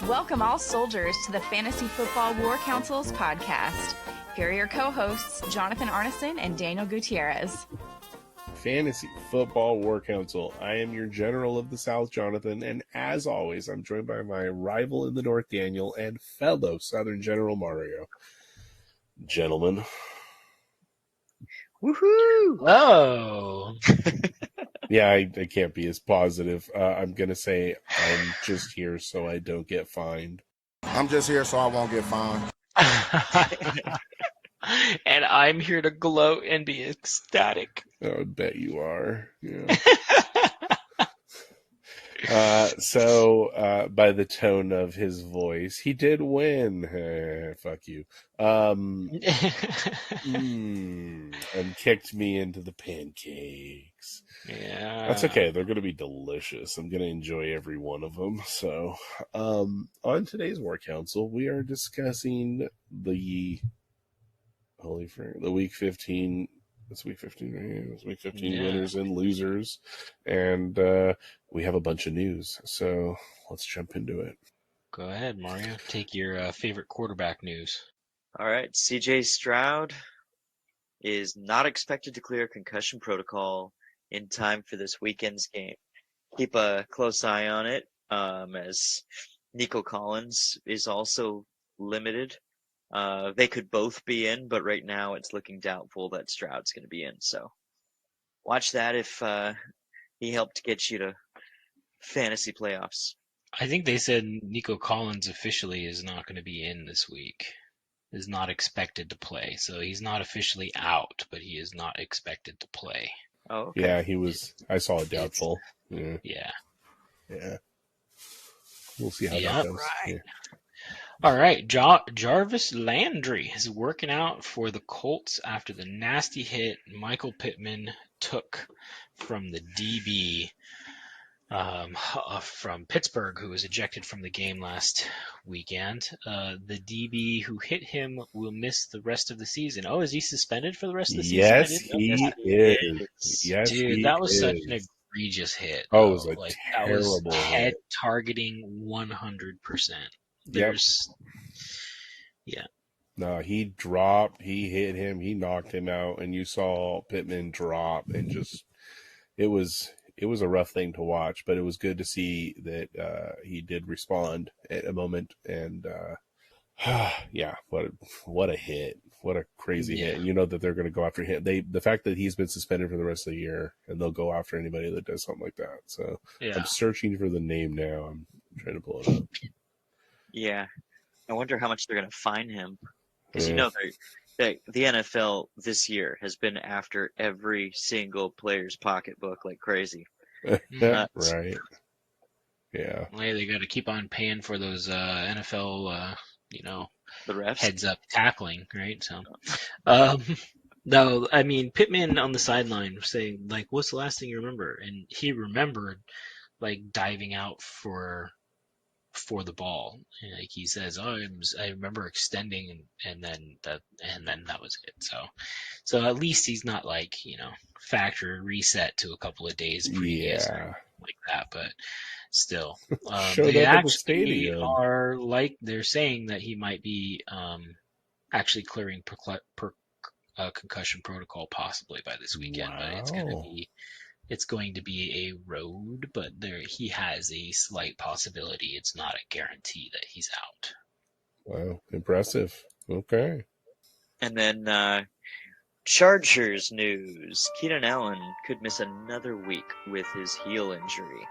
Welcome all soldiers to the Fantasy Football War Council's podcast. Here are your co-hosts, Jonathan Arneson and Daniel Gutierrez. Fantasy Football War Council. I am your General of the South, Jonathan, and as always, I'm joined by my rival in the North, Daniel, and fellow Southern General, Mario. Gentlemen. Woohoo! Oh. Yeah, I can't be as positive. I'm going to say I'm just here so I don't get fined. I'm just here so I won't get fined. And I'm here to gloat and be ecstatic. I bet you are. Yeah. So by the tone of his voice, he did win. Fuck you. And kicked me into the pancakes. Yeah. That's okay. They're going to be delicious. I'm going to enjoy every one of them. So, on today's War Council, we are discussing the Week 15. It's Week 15 right here. It's Week 15 winners and losers. And we have a bunch of news. So let's jump into it. Go ahead, Mario. Take your favorite quarterback news. All right, CJ Stroud is not expected to clear concussion protocol in time for this weekend's game. Keep a close eye on it, as Nico Collins is also limited. They could both be in, but right now it's looking doubtful that Stroud's going to be in. So watch that if he helped get you to fantasy playoffs. I think they said Nico Collins officially is not going to be in this week. Is not expected to play. So he's not officially out, but he is not expected to play. Oh, okay. Yeah, he was. I saw it doubtful. Yeah. We'll see how that goes. Right. Yeah. All right, Jarvis Landry is working out for the Colts after the nasty hit Michael Pittman took from the DB from Pittsburgh, who was ejected from the game last weekend. The DB who hit him will miss the rest of the season. Oh, is he suspended for the rest of the season? Yes, he is. Yes, dude, that was such an egregious hit. Oh, it was a That terrible was head targeting 100%. No, he dropped, he hit him, he knocked him out, and you saw Pittman drop, and just it was a rough thing to watch, but it was good to see that he did respond at a moment, and what a hit, what a crazy hit. And you know that they're going to go after him. The fact that he's been suspended for the rest of the year, and they'll go after anybody that does something like that. So I'm searching for the name now. I'm trying to pull it up. Yeah. I wonder how much they're going to fine him. Because you know, the NFL this year has been after every single player's pocketbook like crazy. Right. Yeah. Well, they got to keep on paying for those NFL, the refs? heads up tackling, right? So, no, I mean, Pittman on the sideline saying, like, what's the last thing you remember? And he remembered, like, diving out for the ball. And, like, he says, I remember extending and then that was it. So at least he's not like, factory reset to a couple of days previous like that, but still, they actually are like, they're saying that he might be, actually clearing concussion protocol possibly by this weekend, but it's going to be a road, but he has a slight possibility. It's not a guarantee that he's out. Wow, impressive. Okay. And then Chargers news. Keenan Allen could miss another week with his heel injury.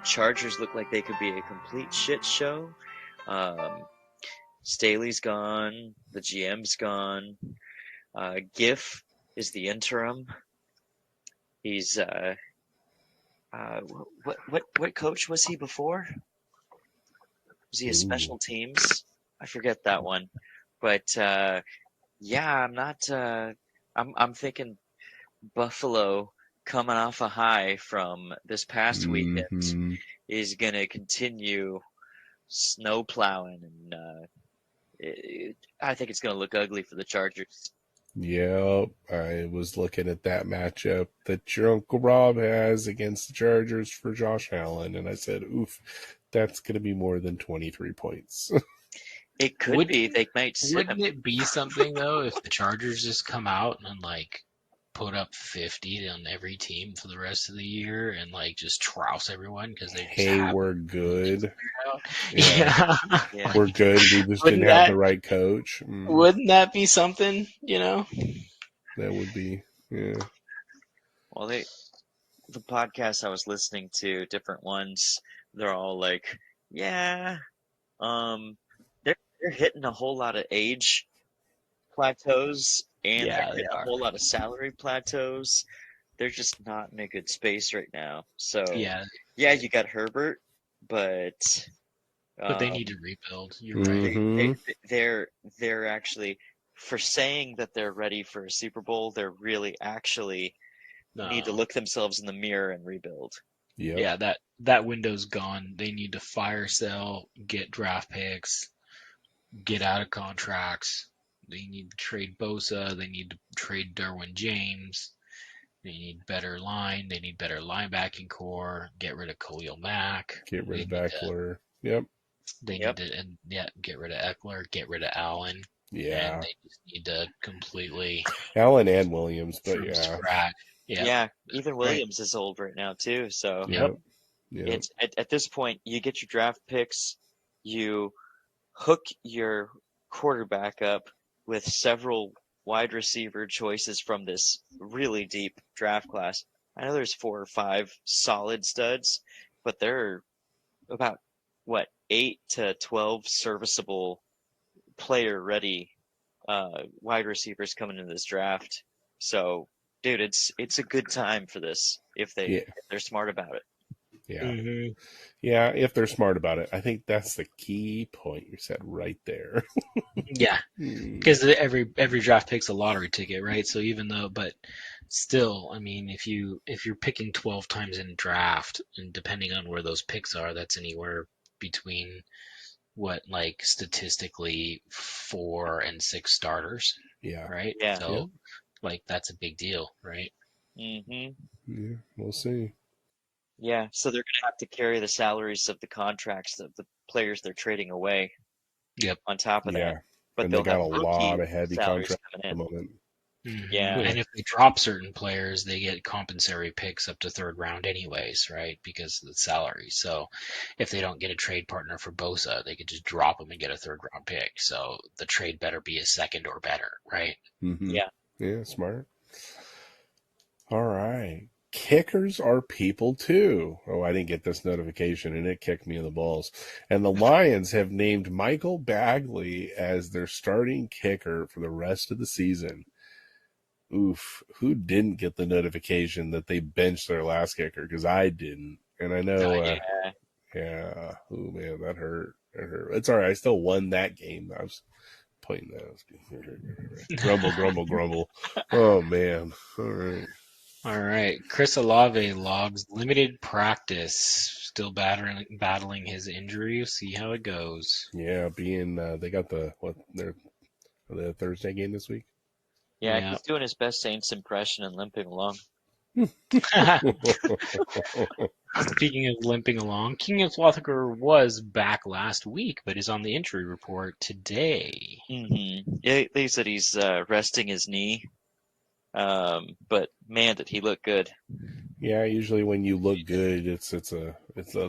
Chargers look like they could be a complete shit show. Staley's gone. The GM's gone. Giff is the interim. He's what coach was he before? Was he a special teams? I forget that one. But I'm not. I'm thinking Buffalo coming off a high from this past weekend is gonna continue snow plowing, and I think it's gonna look ugly for the Chargers. Yep, I was looking at that matchup that your Uncle Rob has against the Chargers for Josh Allen, and I said, oof, that's going to be more than 23 points. It could be. They might sit Wouldn't him. it be something though if the Chargers just come out and like put up 50 on every team for the rest of the year and like just trouse everyone because they just Hey, have we're good. yeah. Yeah. We're good. We just Wouldn't didn't have that- the right coach. Wouldn't that be something, you know? That would be, yeah. Well, the podcasts I was listening to, different ones, they're all like, yeah, they're hitting a whole lot of age plateaus and Yeah, they're they hitting a are. whole lot of salary plateaus. They're just not in a good space right now. So Yeah, you got Herbert, but but they need to rebuild. You're right. they're actually, for saying that they're ready for a Super Bowl, they're really actually need to No. look themselves in the mirror and rebuild. Yep. Yeah, that window's gone. They need to fire sell, get draft picks, get out of contracts. They need to trade Bosa. They need to trade Derwin James. They need better line. They need better linebacking core. Get rid of Khalil Mack. Get rid of They need Eckler. Yep. They Yep. need to, and yeah, get rid of Eckler, get rid of Allen, Yeah. and they just need to completely Allen and Williams, but from yeah. scratch. Yeah, Yeah, even Williams is old right now too. So Yep. Yep. it's at this point, you get your draft picks, you hook your quarterback up with several wide receiver choices from this really deep draft class. I know there's 4 or 5 solid studs, but there are about 8 to 12 serviceable player ready wide receivers coming into this draft. So, dude, it's a good time for this if they're smart about it. Yeah. Mm-hmm. Yeah, if they're smart about it. I think that's the key point you said right there. Yeah, because every draft pick's a lottery ticket, right? So even though, but still, I mean, if you're picking 12 times in a draft, and depending on where those picks are, that's anywhere between like statistically 4 and 6 starters, Yeah. right? Yeah. So like that's a big deal, right? Mm-hmm. Yeah, we'll see. Yeah, so they're going to have to carry the salaries of the contracts of the players they're trading away. Yep. On top of Yeah. that, but And they'll they got have a rookie lot of heavy salaries contracts at coming the in. moment. Yeah. And if they drop certain players, they get compensatory picks up to third round anyways, right? Because of the salary. So if they don't get a trade partner for Bosa, they could just drop him and get a third round pick. So the trade better be a second or better, right? Mm-hmm. Yeah. Yeah, smart. All right. Kickers are people too. Oh, I didn't get this notification and it kicked me in the balls. And the Lions have named Michael Bagley as their starting kicker for the rest of the season. Oof. Who didn't get the notification that they benched their last kicker? Because I didn't. And I know, yeah. Oh, man, that hurt. It hurt. It's all right. I still won that game. I was playing that. Grumble, grumble, grumble. Oh, man. All right. All right. Chris Olave logs limited practice, still battling his injury. We'll see how it goes. Yeah, they got the Thursday game this week. Yeah, he's doing his best Saints impression and limping along. Speaking of limping along, King Swathaker was back last week, but is on the injury report today. Mm-hmm. Yeah, they said he's resting his knee. But man, did he look good. Yeah, usually when you look good, it's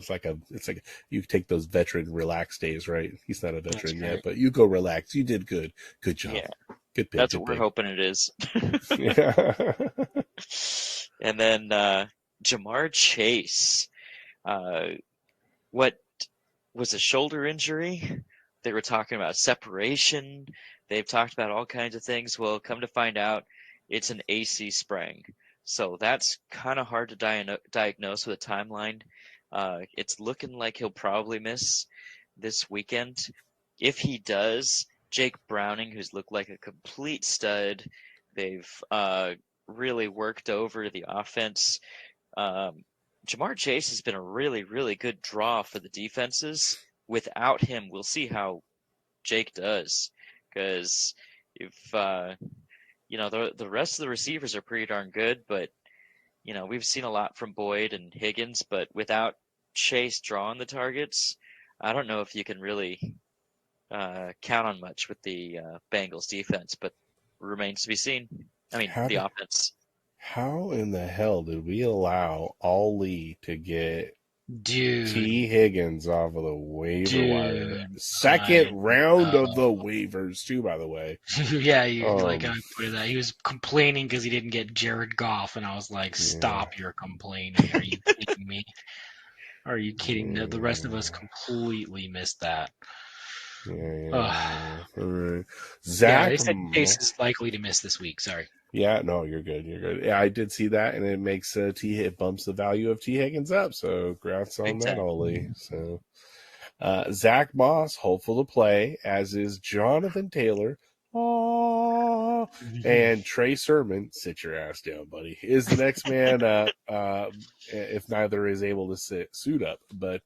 like you take those veteran relax days, right? He's not a veteran yet, but you go relax. You did good. Good job. Yeah. Good pick. That's good what we're pick. hoping it is. Yeah. And then Jamar Chase, what was a shoulder injury? They were talking about separation. They've talked about all kinds of things. Well, come to find out, it's an AC sprain. So that's kind of hard to diagnose with a timeline. It's looking like he'll probably miss this weekend. If he does, Jake Browning, who's looked like a complete stud, they've really worked over the offense. Jamar Chase has been a really, really good draw for the defenses. Without him, we'll see how Jake does. Because if the rest of the receivers are pretty darn good, but we've seen a lot from Boyd and Higgins, but without Chase drawing the targets, I don't know if you can really count on much with the Bengals defense, but remains to be seen. I mean, the offense. How in the hell did we allow Ollie to get Dude, T. Higgins off of the waiver Dude, wire? Second round of the waivers, too, by the way. yeah, I put that. He was complaining because he didn't get Jared Goff, and I was like, "Stop your complaining! Are you kidding me? Are you kidding? The rest of us completely missed that." Yeah. All right. Zach, they said Chase is likely to miss this week. Sorry. Yeah, no, you're good. You're good. Yeah, I did see that, and it makes it bumps the value of T. Higgins up. So, congrats on that, Ollie. So, Zach Moss, hopeful to play, as is Jonathan Taylor. Aww. And Trey Sermon, sit your ass down, buddy, is the next man if neither is able to suit up. But,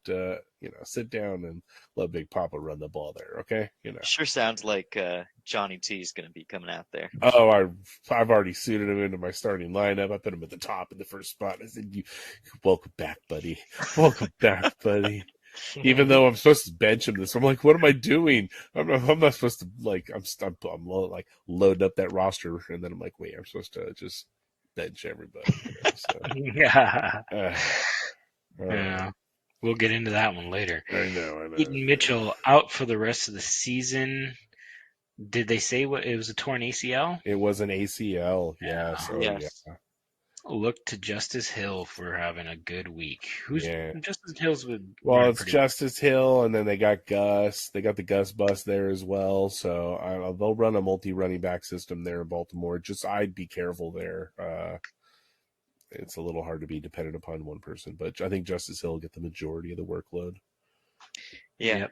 sit down and let Big Papa run the ball there, okay? Sure sounds like Johnny T is going to be coming out there. Oh, I've already suited him into my starting lineup. I put him at the top in the first spot. I said, welcome back, buddy. Welcome back, buddy. Even though I'm supposed to bench him this, I'm like, what am I doing? I'm not supposed to, I'm like loading up that roster, and then I'm like, wait, I'm supposed to just bench everybody. So, yeah. Yeah. We'll get into that one later. I know. Eaton Mitchell out for the rest of the season. Did they say what it was? A torn ACL? It was an ACL. Yeah. So yes. Yeah. Look to Justice Hill for having a good week. Who's Justice Hill's with? Well, it's Justice Hill, and then they got Gus. They got the Gus bus there as well. So they'll run a multi-running back system there in Baltimore. I'd be careful there. It's a little hard to be dependent upon one person, but I think Justice Hill will get the majority of the workload. Yeah. Yep.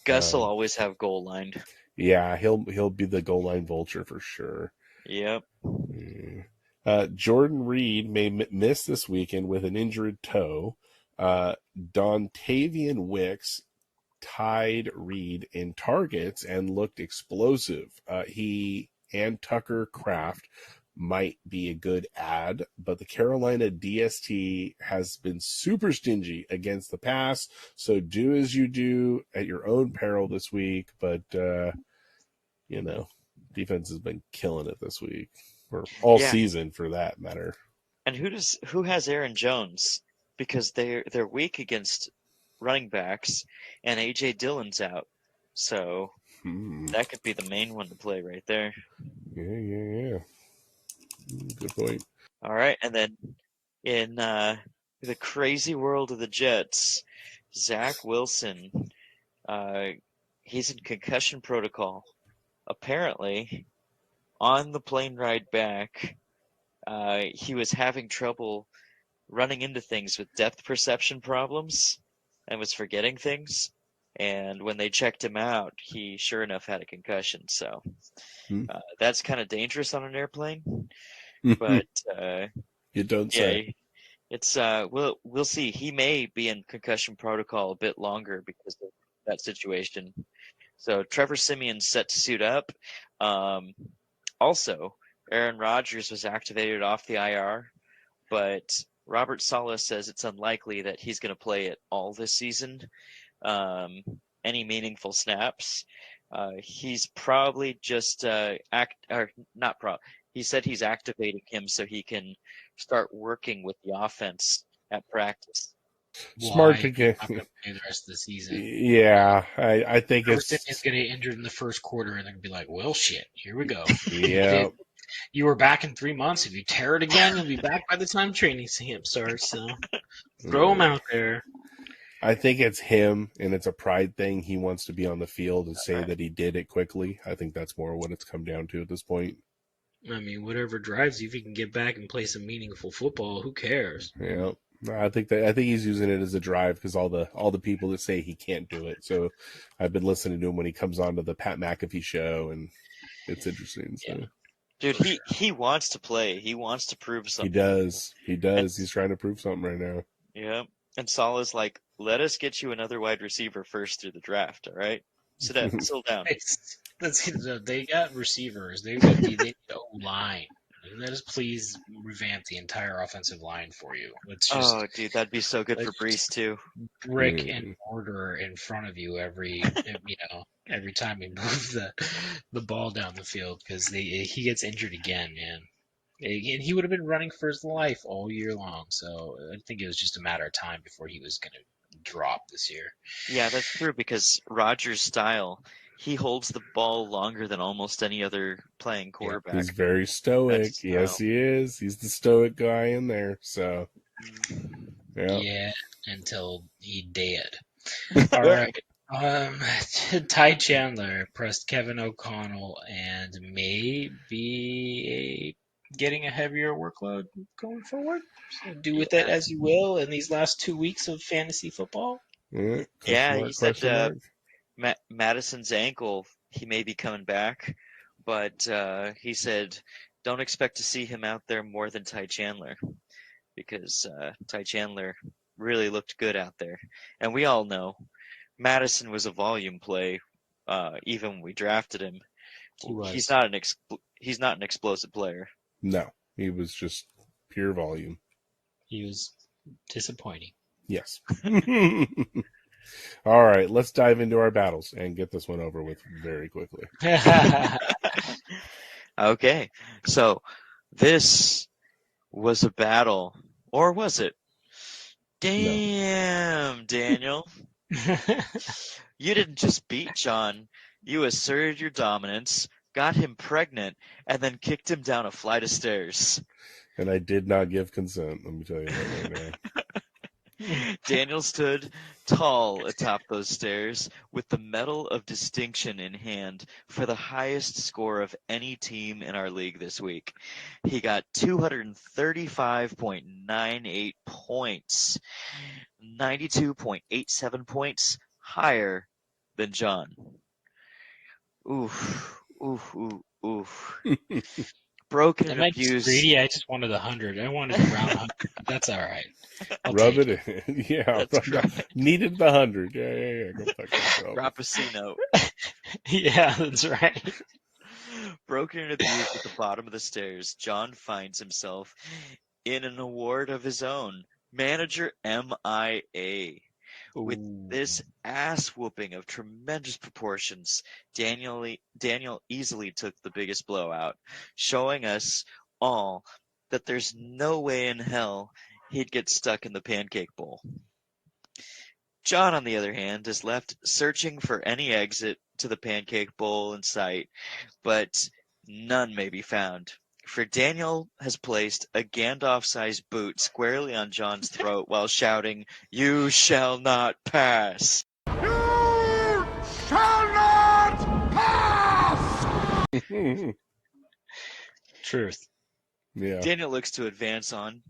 Gus will always have goal line. Yeah, he'll be the goal line vulture for sure. Yep. Jordan Reed may miss this weekend with an injured toe. Dontavian Wicks tied Reed in targets and looked explosive. He and Tucker Kraft might be a good add, but the Carolina DST has been super stingy against the pass, so do as you do at your own peril this week, but defense has been killing it this week, or all season for that matter. And who has Aaron Jones? Because they're weak against running backs, and AJ Dillon's out, so that could be the main one to play right there. Yeah. Good point. All right, and then in the crazy world of the Jets, Zach Wilson, he's in concussion protocol. Apparently, on the plane ride back, he was having trouble running into things with depth perception problems and was forgetting things. And when they checked him out, he sure enough had a concussion. So that's kind of dangerous on an airplane. But you don't say. It's we'll see. He may be in concussion protocol a bit longer because of that situation. So Trevor Siemian's set to suit up. Also, Aaron Rodgers was activated off the IR, but Robert Saleh says it's unlikely that he's going to play it all this season. Any meaningful snaps. He's probably just he said he's activating him so he can start working with the offense at practice. Smart to get I'm going to play the rest of the season. Yeah, I think it's going to get injured in the first quarter, and they're going to be like, "Well, shit, here we go." Yeah. You were back in 3 months. If you tear it again, you'll be back by the time training camp starts. So throw him out there. I think it's him, and it's a pride thing. He wants to be on the field and say that he did it quickly. I think that's more what it's come down to at this point. I mean, whatever drives you, if you can get back and play some meaningful football, who cares? Yeah. I think he's using it as a drive because all the people that say he can't do it. So I've been listening to him when he comes on to the Pat McAfee show, and it's interesting. So. Yeah. Dude, he wants to play. He wants to prove something. He does. He's trying to prove something right now. Yeah. And Saleh's like, let us get you another wide receiver first through the draft, all right? Sit down. They got receivers. They need O-line. Just please revamp the entire offensive line for you. Let's just Oh, dude, that'd be so good for Brees too. brick and mortar in front of you every time we move the ball down the field, because he gets injured again, man. And he would have been running for his life all year long, so I think it was just a matter of time before he was going to drop this year. Yeah, that's true, because Rodgers' style, he holds the ball longer than almost any other playing quarterback. He's very stoic. That's his Yes, style. he is. He's the stoic guy in there. So, Yeah, until he dead. All right. Ty Chandler pressed Kevin O'Connell and maybe getting a heavier workload going forward. So do with it as you will in these last 2 weeks of fantasy football. Yeah, he said Madison's ankle, he may be coming back, but he said don't expect to see him out there more than Ty Chandler, because Ty Chandler really looked good out there. And we all know Madison was a volume play, even when we drafted him. He's not an explosive player. No, he was just pure volume. He was disappointing. Yes. All right, let's dive into our battles and get this one over with very quickly. Okay, so this was a battle, or was it? Damn, no. Daniel. You didn't just beat John, you asserted your dominance, got him pregnant, and then kicked him down a flight of stairs. And I did not give consent, let me tell you that right now. Daniel stood tall atop those stairs with the Medal of Distinction in hand for the highest score of any team in our league this week. He got 235.98 points, 92.87 points higher than John. Oof, oof, oof, oof. Broken and abused. Greedy. I just wanted 100. I wanted around 100. That's all right. Rub it in. Yeah, right. Needed the 100. Yeah. Go fuck yourself. Rapacino. Yeah, that's right. Broken and abused at the bottom of the stairs, John finds himself in an award of his own, Manager MIA. With this ass whooping of tremendous proportions, Daniel easily took the biggest blowout, showing us all that there's no way in hell he'd get stuck in the pancake bowl. John, on the other hand, is left searching for any exit to the pancake bowl in sight, but none may be found. For Daniel has placed a Gandalf-sized boot squarely on John's throat while shouting, "You shall not pass!" You shall not pass! Truth. Yeah. Daniel looks to advance on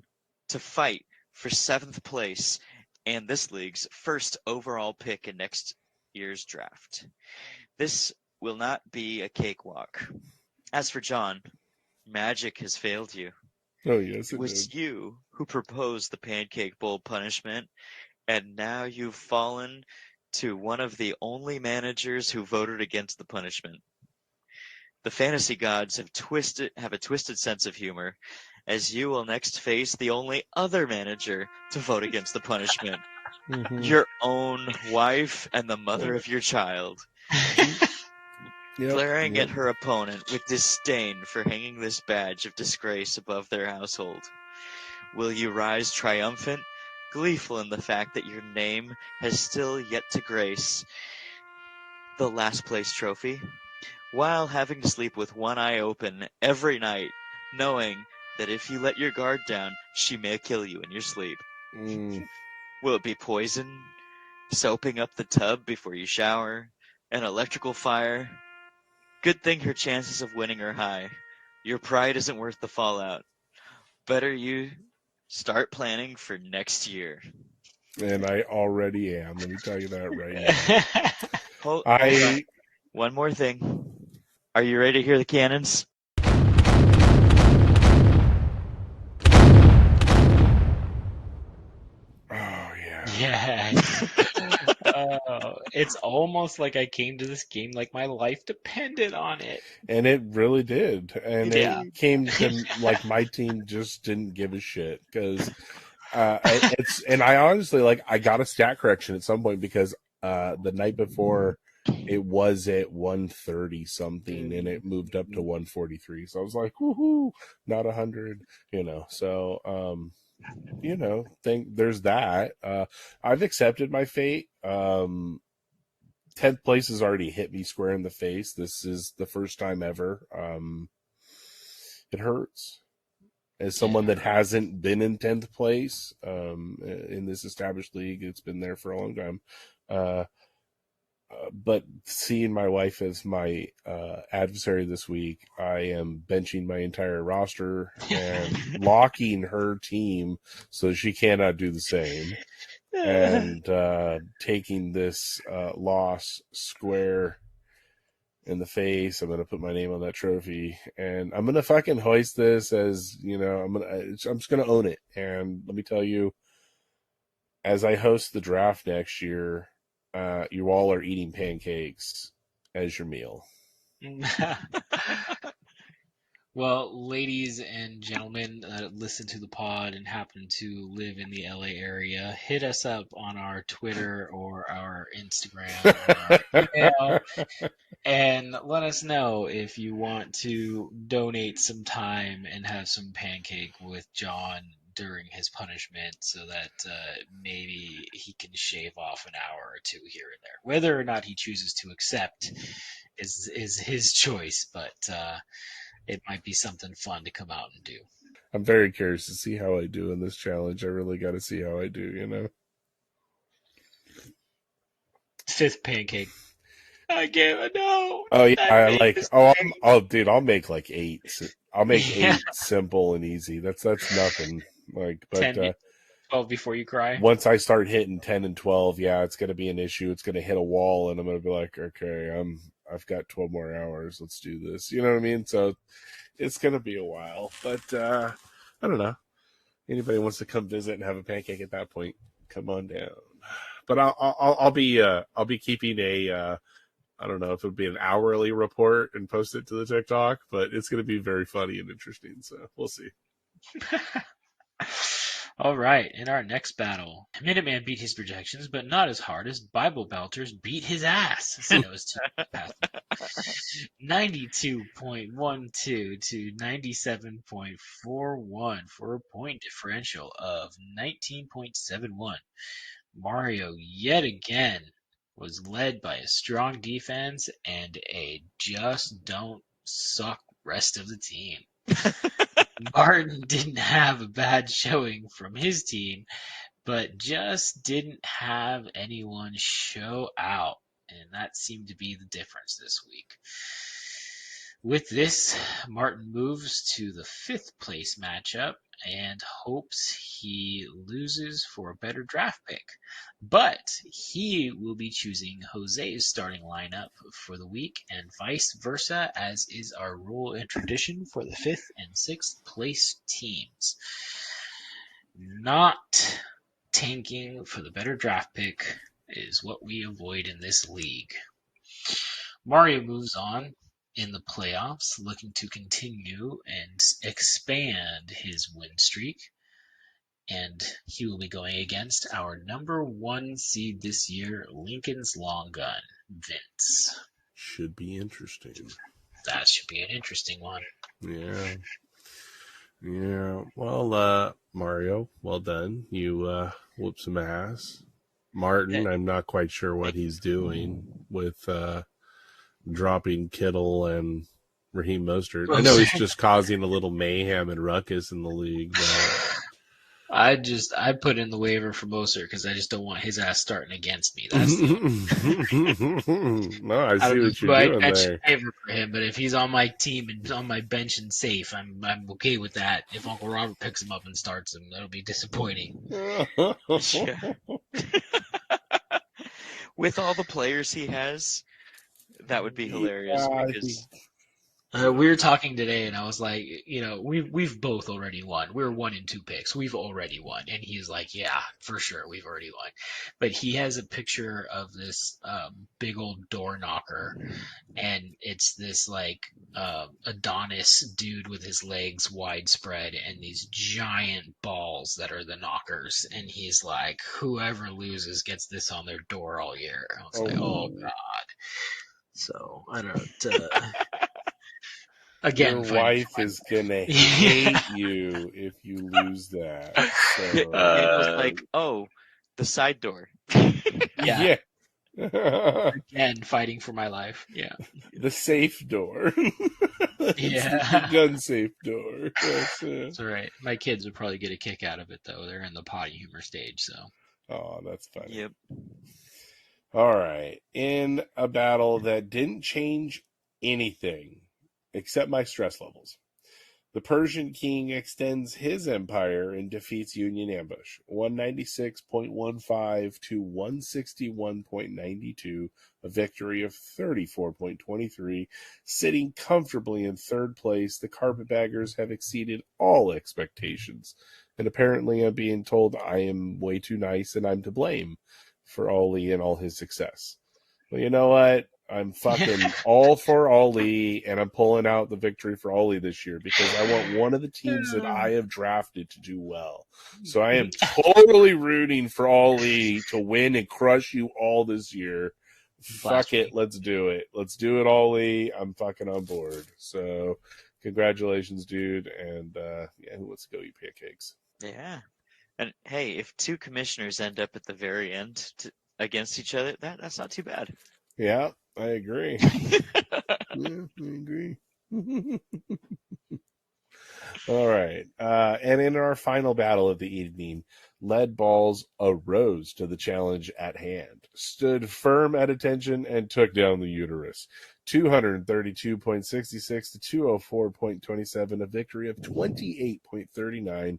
to fight for 7th place and this league's first overall pick in next year's draft. This will not be a cakewalk. As for John, magic has failed you. Oh, yes, it was you who proposed the pancake bowl punishment, and now you've fallen to one of the only managers who voted against the punishment. The fantasy gods have a twisted sense of humor, as you will next face the only other manager to vote against the punishment. Your own wife and the mother of your child. Glaring at her opponent with disdain for hanging this badge of disgrace above their household. Will you rise triumphant, gleeful in the fact that your name has still yet to grace the last place trophy, while having to sleep with one eye open every night, knowing that if you let your guard down, she may kill you in your sleep? Will it be poison, soaping up the tub before you shower, an electrical fire? Good thing her chances of winning are high. Your pride isn't worth the fallout. Better you start planning for next year. And I already am. Let me tell you that right now. Hold on. One more thing. Are you ready to hear the cannons? Oh, yeah. Yeah. It's almost like I came to this game like my life depended on it. And it really did. And Yeah. it came to like my team just didn't give a shit because and I honestly like I got a stat correction at some point because the night before it was at 130 something and it moved up to 143. So I was like, woohoo, not 100, So think there's that. I've accepted my fate. 10th place has already hit me square in the face. This is the first time ever. It hurts. As someone that hasn't been in 10th place in this established league, it's been there for a long time. But seeing my wife as my adversary this week, I am benching my entire roster and locking her team so she cannot do the same. And taking this loss square in the face. I'm going to put my name on that trophy and I'm going to fucking hoist this as, I'm just going to own it. And let me tell you, as I host the draft next year, you all are eating pancakes as your meal. Well, ladies and gentlemen that listen to the pod and happen to live in the LA area, hit us up on our Twitter or our Instagram or our email and let us know if you want to donate some time and have some pancake with John during his punishment so that maybe he can shave off an hour or two here and there. Whether or not he chooses to accept is his choice, but it might be something fun to come out and do. I'm very curious to see how I do in this challenge. I really got to see how I do, 5th pancake. I gave a no. Oh yeah, dude, I'll make like 8. I'll make 8 simple and easy. That's nothing. Like, but 10, 12 before you cry. Once I start hitting 10 and 12, yeah, it's gonna be an issue. It's gonna hit a wall, and I'm gonna be like, okay, I've got 12 more hours. Let's do this. You know what I mean? So it's gonna be a while, but I don't know. Anybody wants to come visit and have a pancake at that point, come on down. But I'll be keeping a I don't know if it would be an hourly report and post it to the TikTok, but it's going to be very funny and interesting. So we'll see. All right. In our next battle, Minuteman beat his projections, but not as hard as Bible Belters beat his ass. So it was 92.12 to 97.41 for a point differential of 19.71. Mario yet again was led by a strong defense and a just don't suck rest of the team. Martin didn't have a bad showing from his team, but just didn't have anyone show out, and that seemed to be the difference this week. With this, Martin moves to the 5th place matchup and hopes he loses for a better draft pick. But he will be choosing Jose's starting lineup for the week and vice versa, as is our rule and tradition for the 5th and 6th place teams. Not tanking for the better draft pick is what we avoid in this league. Mario moves on in the playoffs, looking to continue and expand his win streak. And he will be going against our number 1 seed this year, Lincoln's Long Gun, Vince. Should be interesting. That should be an interesting one. Yeah. Well, Mario, well done. You whooped some ass. Martin, I'm not quite sure what he's doing with dropping Kittle and Raheem Mostert. I know he's just causing a little mayhem and ruckus in the league. But... I put in the waiver for Mostert because I just don't want his ass starting against me. That's No, I see what you're doing there. Favor for him, but if he's on my team and on my bench and safe, I'm okay with that. If Uncle Robert picks him up and starts him, that'll be disappointing. With all the players he has, that would be hilarious because We were talking today, and I was like, we've both already won. We're 1 and 2 picks. We've already won, and he's like, yeah, for sure, we've already won. But he has a picture of this big old door knocker, and it's this like Adonis dude with his legs widespread and these giant balls that are the knockers, and he's like, whoever loses gets this on their door all year. I was like, oh god. So I don't. Again, Your fighting for wife is gonna my hate life. you if you lose that. So Daniel's like, oh, the side door. Yeah, yeah. again, fighting for my life. Yeah, The safe door. It's the yeah. gun safe door. That's That's all right. My kids would probably get a kick out of it, though. They're in the potty humor stage, so. oh, that's funny. Yep. All right. In a battle that didn't change anything except my stress levels, the Persian king extends his empire and defeats Union Ambush, 196.15 to 161.92, a victory of 34.23. Sitting comfortably in third place, the Carpetbaggers have exceeded all expectations, and apparently I'm being told I am way too nice and I'm to blame for Ollie and all his success. Well, you know what? I'm fucking all for Ollie, and I'm pulling out the victory for Ollie this year because I want one of the teams that I have drafted to do well. So I am totally rooting for Ollie to win and crush you all this year. Fuck it. Let's do it. Let's do it, Ollie. I'm fucking on board. So congratulations, dude. And yeah, who wants to go eat pancakes? Yeah. And hey, if two commissioners end up at the very end against each other, that's not too bad. Yeah, I agree. Yeah, I agree. All right. And in our final battle of the evening, Lead Balls arose to the challenge at hand, stood firm at attention, and took down the uterus. 232.66 to 204.27, a victory of 28.39.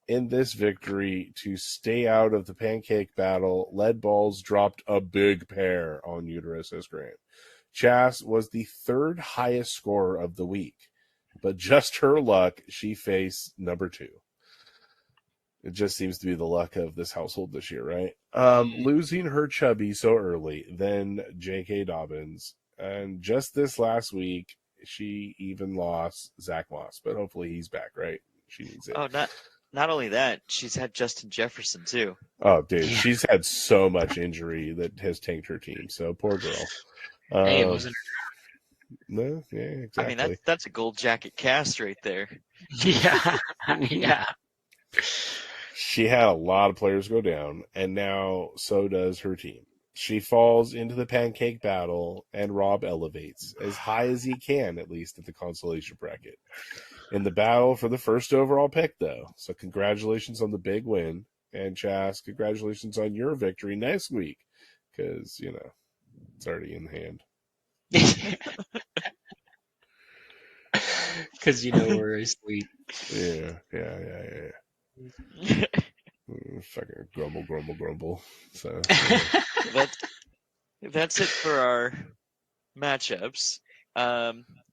In this victory, to stay out of the pancake battle, Lead Balls dropped a big pair on Uterus as Grant. Chas was the third highest scorer of the week, but just her luck, she faced number 2. It just seems to be the luck of this household this year, right? Losing her chubby so early, then J.K. Dobbins, and just this last week, she even lost Zach Moss, but hopefully he's back, right? She needs it. Oh, not only that, she's had Justin Jefferson too. Oh, dude, she's had so much injury that has tanked her team. So poor girl. Hey, it wasn't. No, yeah, exactly. I mean, that's a gold jacket cast right there. Yeah, yeah. She had a lot of players go down, and now so does her team. She falls into the pancake battle, and Rob elevates as high as he can, at least at the consolation bracket. In the battle for the first overall pick, though. So congratulations on the big win. And Chas, congratulations on your victory next week. Because, it's already in hand. Because we're asleep. Yeah. Fucking grumble. So That's it for our matchups.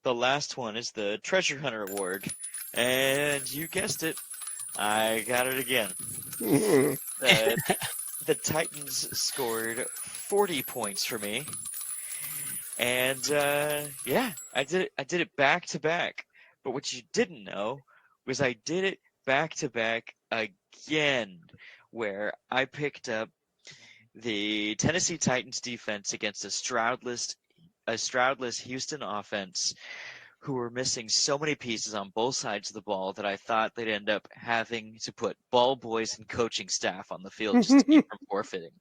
The last one is the Treasure Hunter Award. And you guessed it, I got it again. The Titans scored 40 points for me. And yeah, I did it back to back. But what you didn't know was I did it back to back again, where I picked up the Tennessee Titans defense against a Stroudless Houston offense who were missing so many pieces on both sides of the ball that I thought they'd end up having to put ball boys and coaching staff on the field just to keep from forfeiting.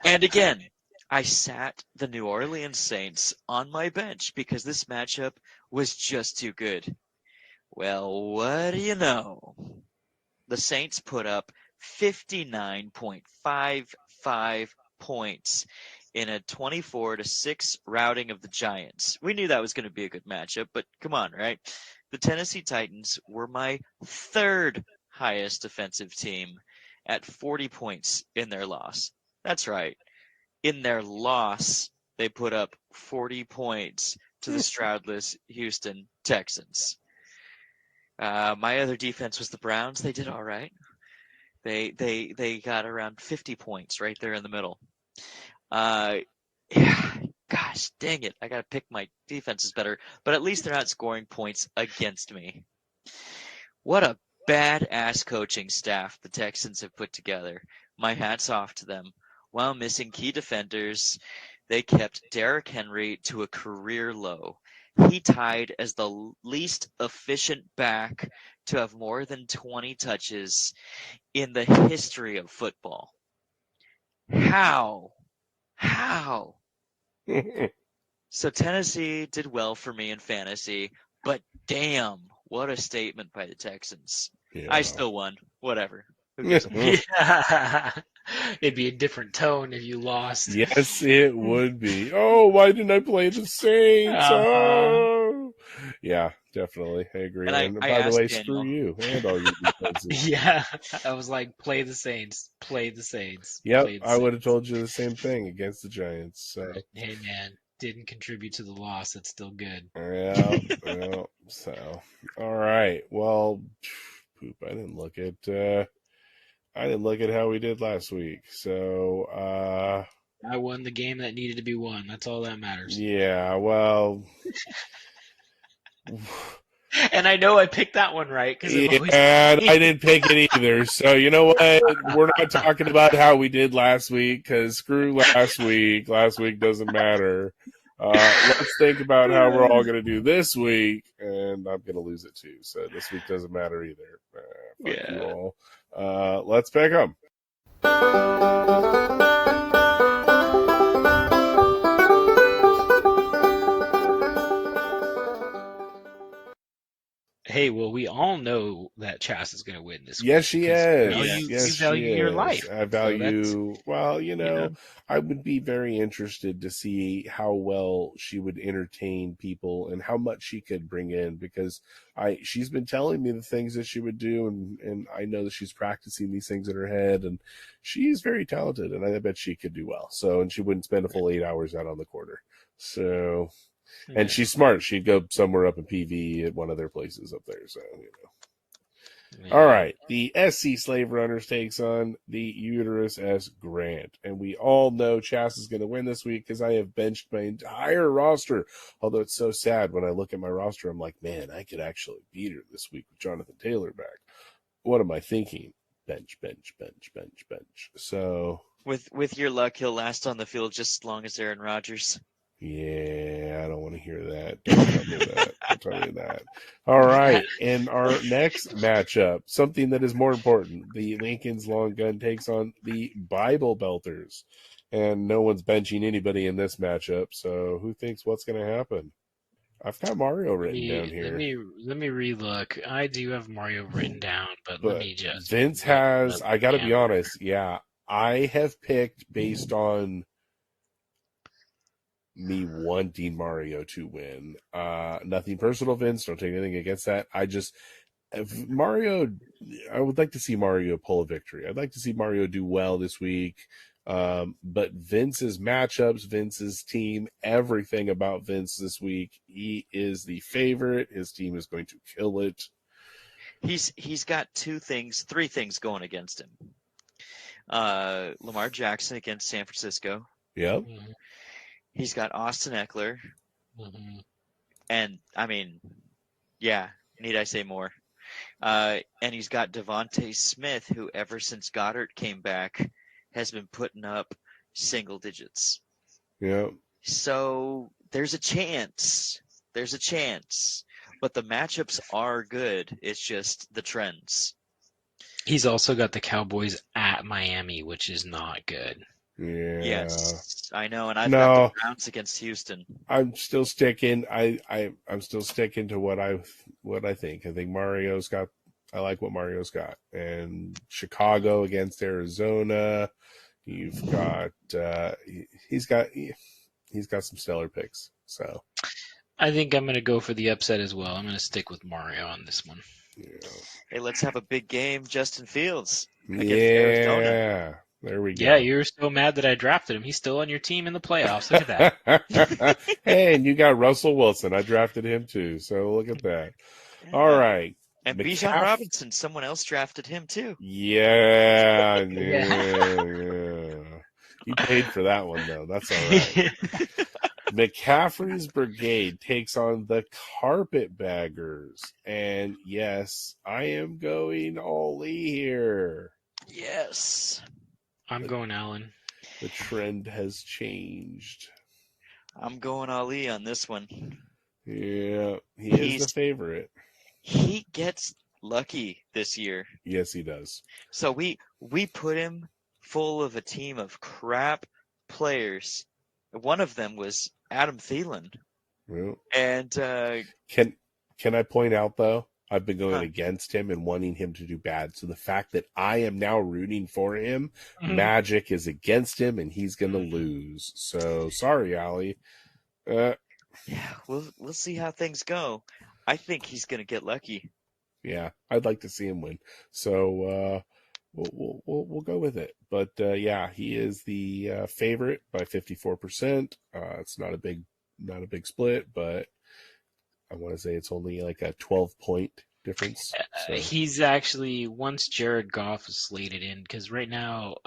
And again, I sat the New Orleans Saints on my bench because this matchup was just too good. Well, what do you know? The Saints put up 59.55 points in a 24-6 routing of the Giants. We knew that was going to be a good matchup, but come on, right? The Tennessee Titans were my third highest defensive team at 40 points in their loss. That's right. In their loss, they put up 40 points to the Stroudless Houston Texans. My other defense was the Browns. They did all right. They got around 50 points right there in the middle. Yeah, gosh, dang it. I got to pick my defenses better, but at least they're not scoring points against me. What a badass coaching staff the Texans have put together. My hat's off to them. While missing key defenders, they kept Derrick Henry to a career low. He tied as the least efficient back to have more than 20 touches in the history of football. How? So Tennessee did well for me in fantasy, but damn, what a statement by the Texans. Yeah. I still won. Whatever. Who gives a fuck? Yeah. It'd be a different tone if you lost. Yes, it would be. Oh, why didn't I play the Saints? Oh. Yeah, definitely. I agree. And I by the asked way, Daniel. screw you and all your defenses. Yeah, I was like, play the Saints. Yep, Play the I would have Saints. told you the same thing against the Giants. So. Hey, man, didn't contribute to the loss. It's still good. Yeah, so all right. Well, poop. I didn't look at how we did last week. So I won the game that needed to be won. That's all that matters. yeah, well, And I know I picked that one right because yeah, I didn't pick it either. So you know what? We're not talking about how we did last week because screw last week. Last week doesn't matter. Let's think about how we're all going to do this week, and I'm going to lose it too. So this week doesn't matter either. Fuck you all. Let's pick them. Hey, well, we all know that Chas is going to win this week. Yes, she is. You Yes, value she your is. life. I value. Well, you know, I would be very interested to see how well she would entertain people and how much she could bring in because she's been telling me the things that she would do, and I know that she's practicing these things in her head, and she's very talented, and I bet she could do well. So, and she wouldn't spend a full 8 hours out on the quarter. So. And she's smart. She'd go somewhere up in PV at one of their places up there. So, you know. Yeah. All right. The SC Slave Runners takes on the Uterus S Grant. And we all know Chas is going to win this week because I have benched my entire roster. Although it's so sad when I look at my roster, I'm like, man, I could actually beat her this week with Jonathan Taylor back. What am I thinking? Bench. So. With your luck, he'll last on the field just as long as Aaron Rodgers. Yeah, I don't want to hear that. Don't tell me that. Don't tell me that. All right. In our next matchup, something that is more important, the Lincoln's Long Gun takes on the Bible Belters. And no one's benching anybody in this matchup. So who thinks what's going to happen? I've got Mario written down here. Let me relook. I do have Mario written down, but let me just. Vince has, I got to be honest. Yeah, I have picked based on me wanting Mario to win. Nothing personal, Vince. Don't take anything against that. I would like to see Mario pull a victory. I'd like to see Mario do well this week. But Vince's matchups, Vince's team, everything about Vince this week, he is the favorite. His team is going to kill it. He's got three things going against him. Lamar Jackson against San Francisco. Yep. Mm-hmm. He's got Austin Eckler. Mm-hmm. And, I mean, yeah, need I say more? And he's got Devontae Smith, who ever since Goddard came back has been putting up single digits. Yep. So there's a chance. But the matchups are good. It's just the trends. He's also got the Cowboys at Miami, which is not good. Yeah. Yes, I know, and I've got the Browns against Houston. I'm still sticking. I'm still sticking to what I think. I think Mario's got. I like what Mario's got, and Chicago against Arizona. You've got. He's got some stellar picks. So. I think I'm going to go for the upset as well. I'm going to stick with Mario on this one. Yeah. Hey, let's have a big game, Justin Fields against Yeah. Arizona. There we go. Yeah, you're so mad that I drafted him. He's still on your team in the playoffs. Look at that. Hey, and you got Russell Wilson. I drafted him too. So look at that. All Yeah. right. And Bijan Robinson, someone else drafted him too. Yeah, Yeah. yeah. You paid for that one though. That's all right. McCaffrey's brigade takes on the Carpetbaggers. And yes, I am going Ollie here. Yes. I'm going Allen. The trend has changed. I'm going Ali on this one. Yeah, he is the favorite. He gets lucky this year. Yes, he does. So we put him full of a team of crap players. One of them was Adam Thielen. Well, And can I point out though? I've been going against him and wanting him to do bad. So the fact that I am now rooting for him, magic is against him and he's going to lose. So sorry, Allie. yeah, we'll see how things go. I think he's going to get lucky. Yeah, I'd like to see him win. So we'll go with it. But yeah, he is the favorite by 54%. It's not a big split, but I want to say it's only like a 12-point difference. So. He's actually, once Jared Goff is slated in, because right now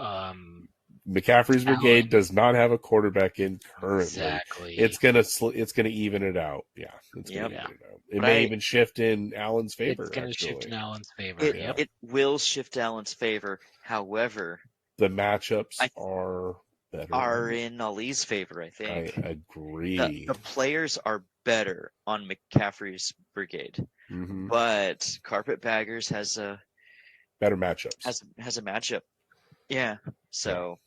McCaffrey's brigade does not have a quarterback in currently. Exactly. It's gonna even it out. Yeah, it's gonna even it out. It may even shift in Allen's favor. It's gonna shift in Allen's favor. It will shift Allen's favor. However, the matchups are better. Are in Ali's favor, I think. I agree. The players are better on McCaffrey's brigade, but Carpetbaggers has a better matchups. Has a matchup. Yeah. So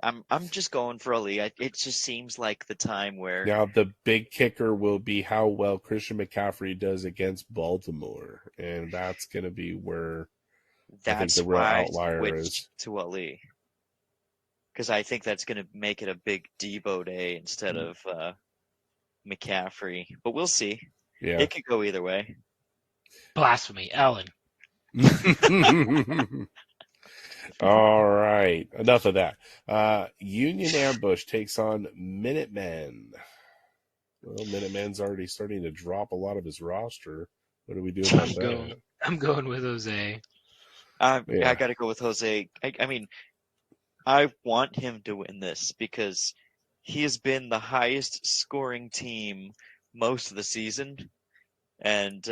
I'm just going for Ali. It just seems like the time where now the big kicker will be how well Christian McCaffrey does against Baltimore, and that's going to be where I think the real outlier is to Ali, because I think that's going to make it a big Debo day instead of McCaffrey. But we'll see. Yeah, it could go either way. Blasphemy, Allen. All right, enough of that. Union Ambush takes on Minutemen. Well, Minutemen's already starting to drop a lot of his roster. What do we do about that? I'm going with Jose. I got to go with Jose. I mean, I want him to win this because he has been the highest scoring team most of the season, and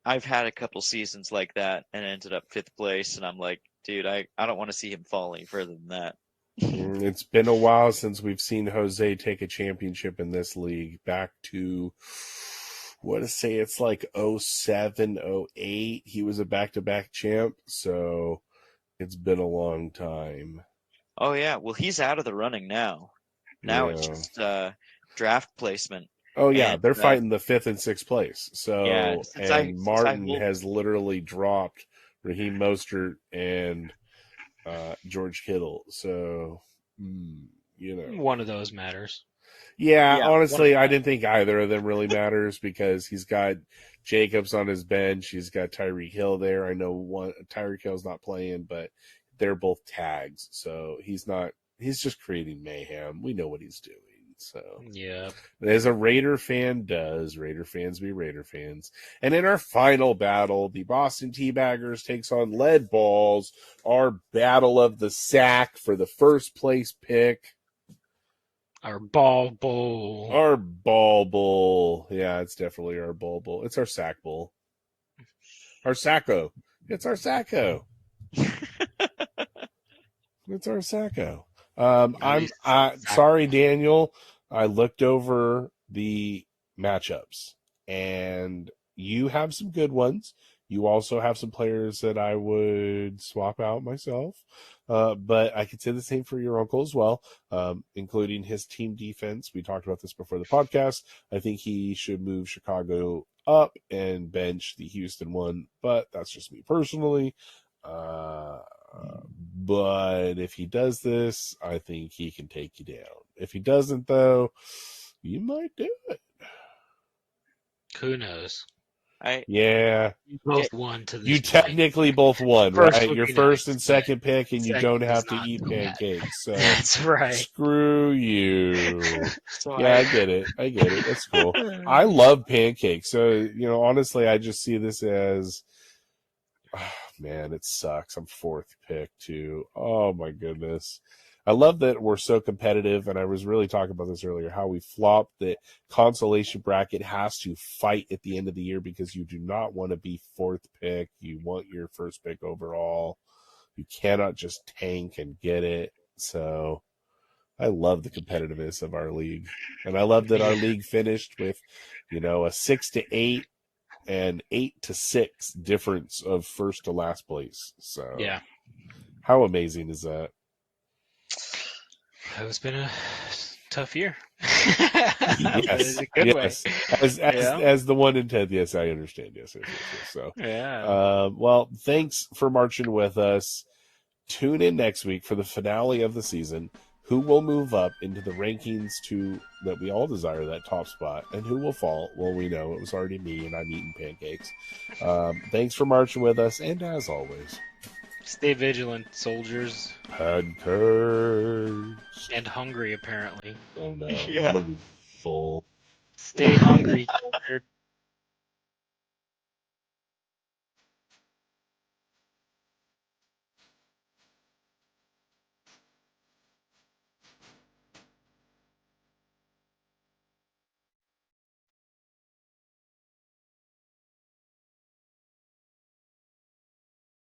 I've had a couple seasons like that and ended up 5th place, and I'm like, dude, I don't want to see him fall any further than that. It's been a while since we've seen Jose take a championship in this league. Back to, what to say, it's like 07, 08. He was a back-to-back champ, so it's been a long time. Oh, yeah. Well, he's out of the running now. Now it's just draft placement. Oh, yeah. They're fighting the 5th and 6th place. So, and Martin has literally dropped Raheem Mostert and George Kittle. So, one of those matters. Yeah, honestly, I didn't think either of them really matters because he's got Jacobs on his bench. He's got Tyreek Hill there. I know Tyreek Hill's not playing, but they're both tags. So he's just creating mayhem. We know what he's doing. So yeah, as a Raider fan does, Raider fans be Raider fans. And in our final battle, the Boston Teabaggers takes on Lead Balls, our battle of the sack for the first place pick. Our ball bowl. Our ball bowl. Yeah, it's definitely our ball bowl. It's our sack bowl. Our sacco. It's our sacco. It's our sacco. I'm sorry, Daniel. I looked over the matchups, and you have some good ones. You also have some players that I would swap out myself. But I could say the same for your uncle as well, including his team defense. We talked about this before the podcast. I think he should move Chicago up and bench the Houston one, but that's just me personally. But if he does this, I think he can take you down. If he doesn't, though, you might do it. Who knows? Yeah. You both won to this You point. technically both won, First right? would Your be first nice, and second pick, and you second don't is have to not eat so bad. pancakes. So That's right. screw you. So Yeah, I get it. I get it. That's cool. I love pancakes. So, honestly, I just see this as, man, it sucks. I'm fourth pick too. Oh my goodness. I love that we're so competitive, and I was really talking about this earlier, how we flopped the consolation bracket has to fight at the end of the year because you do not want to be fourth pick. You want your first pick overall. You cannot just tank and get it. So I love the competitiveness of our league. And I love that our league finished with, a 6-8 and 8-6 difference of first to last place. So Yeah. how amazing is that? It's been a tough year. Yes, In a good way. as the 1 in 10. Yes, I understand. Yes. So, well, thanks for marching with us. Tune in next week for the finale of the season. Who will move up into the rankings that we all desire, that top spot, and who will fall? Well, we know it was already me, and I'm eating pancakes. Thanks for marching with us, and as always, stay vigilant, soldiers. Pancakes. And hungry, apparently. Oh no, Yeah. I'm gonna be full. Stay hungry.